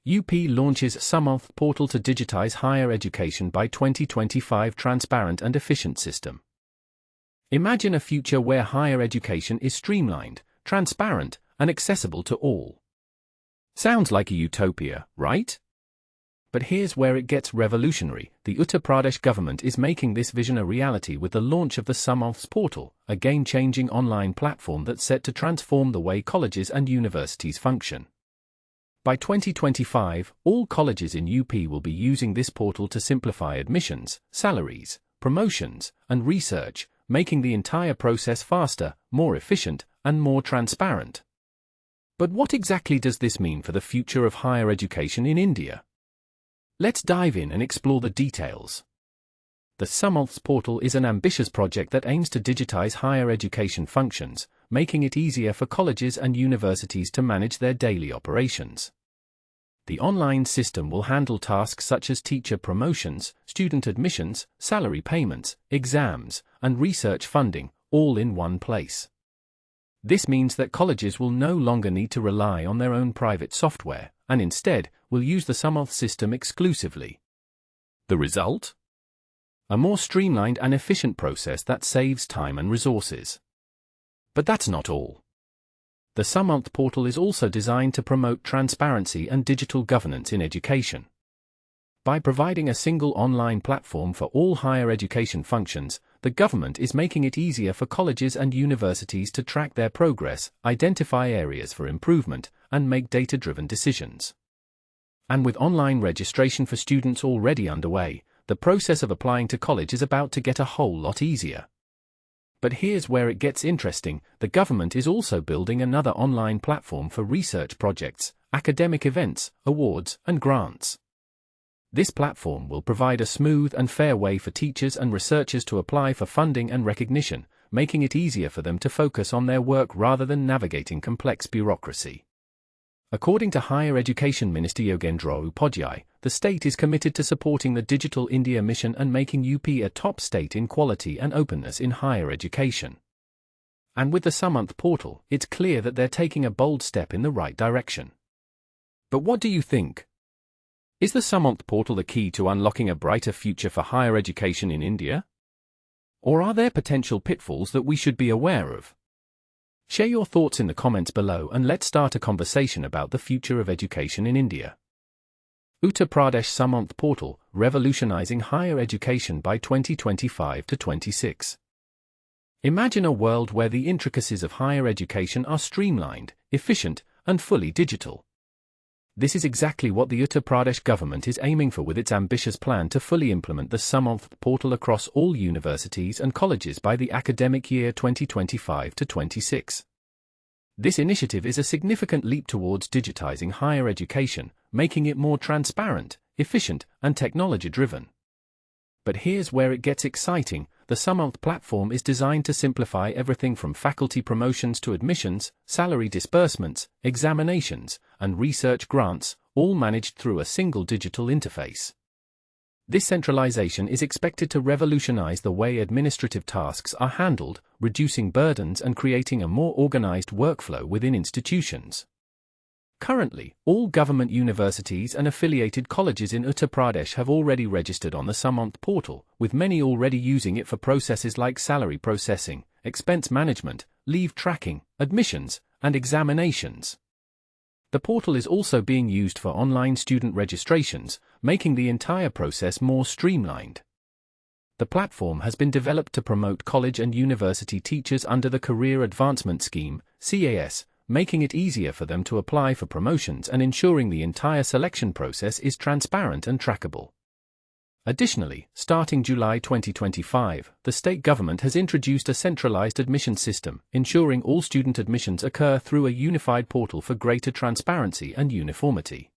UP launches Samarth portal to digitize higher education by 2025. Transparent and efficient system. Imagine a future where higher education is streamlined, transparent, and accessible to all. Sounds like a utopia, right? But here's where it gets revolutionary. The Uttar Pradesh government is making this vision a reality with the launch of the Samarth portal, a game-changing online platform that's set to transform the way colleges and universities function. By 2025, all colleges in UP will be using this portal to simplify admissions, salaries, promotions, and research, making the entire process faster, more efficient, and more transparent. But what exactly does this mean for the future of higher education in India? Let's dive in and explore the details. The Samarth portal is an ambitious project that aims to digitize higher education functions, making it easier for colleges and universities to manage their daily operations. The online system will handle tasks such as teacher promotions, student admissions, salary payments, exams, and research funding, all in one place. This means that colleges will no longer need to rely on their own private software, and instead, will use the Samarth system exclusively. The result? A more streamlined and efficient process that saves time and resources. But that's not all. The Samarth portal is also designed to promote transparency and digital governance in education. By providing a single online platform for all higher education functions, the government is making it easier for colleges and universities to track their progress, identify areas for improvement, and make data-driven decisions. And with online registration for students already underway, the process of applying to college is about to get a whole lot easier. But here's where it gets interesting. The government is also building another online platform for research projects, academic events, awards, and grants. This platform will provide a smooth and fair way for teachers and researchers to apply for funding and recognition, making it easier for them to focus on their work rather than navigating complex bureaucracy. According to Higher Education Minister Yogendra Upadhyay, the state is committed to supporting the Digital India mission and making UP a top state in quality and openness in higher education. And with the Samarth portal, it's clear that they're taking a bold step in the right direction. But what do you think? Is the Samarth portal the key to unlocking a brighter future for higher education in India? Or are there potential pitfalls that we should be aware of? Share your thoughts in the comments below and let's start a conversation about the future of education in India. Uttar Pradesh Samarth portal, revolutionizing higher education by 2025 to 26. Imagine a world where the intricacies of higher education are streamlined, efficient, and fully digital. This is exactly what the Uttar Pradesh government is aiming for with its ambitious plan to fully implement the Samarth portal across all universities and colleges by the academic year 2025 to 26. This initiative is a significant leap towards digitizing higher education, making it more transparent, efficient, and technology-driven. But here's where it gets exciting. The Samarth platform is designed to simplify everything from faculty promotions to admissions, salary disbursements, examinations, and research grants, all managed through a single digital interface. This centralization is expected to revolutionize the way administrative tasks are handled, reducing burdens and creating a more organized workflow within institutions. Currently, all government universities and affiliated colleges in Uttar Pradesh have already registered on the Samarth portal, with many already using it for processes like salary processing, expense management, leave tracking, admissions, and examinations. The portal is also being used for online student registrations, making the entire process more streamlined. The platform has been developed to promote college and university teachers under the Career Advancement Scheme, CAS, making it easier for them to apply for promotions and ensuring the entire selection process is transparent and trackable. Additionally, starting July 2025, the state government has introduced a centralized admission system, ensuring all student admissions occur through a unified portal for greater transparency and uniformity.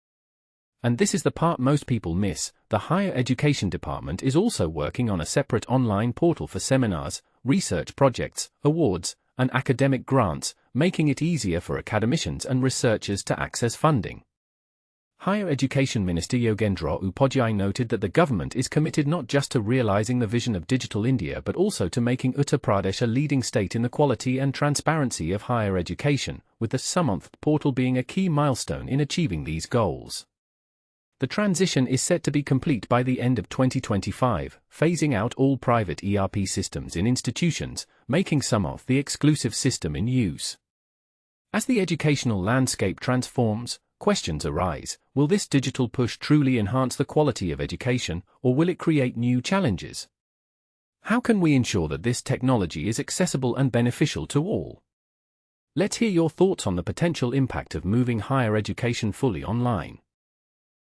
And this is the part most people miss. The Higher Education Department is also working on a separate online portal for seminars, research projects, awards, and academic grants, making it easier for academicians and researchers to access funding. Higher Education Minister Yogendra Upadhyay noted that the government is committed not just to realizing the vision of Digital India but also to making Uttar Pradesh a leading state in the quality and transparency of higher education, with the Samarth portal being a key milestone in achieving these goals. The transition is set to be complete by the end of 2025, phasing out all private ERP systems in institutions, making Samarth the exclusive system in use. As the educational landscape transforms, questions arise: will this digital push truly enhance the quality of education, or will it create new challenges? How can we ensure that this technology is accessible and beneficial to all? Let's hear your thoughts on the potential impact of moving higher education fully online.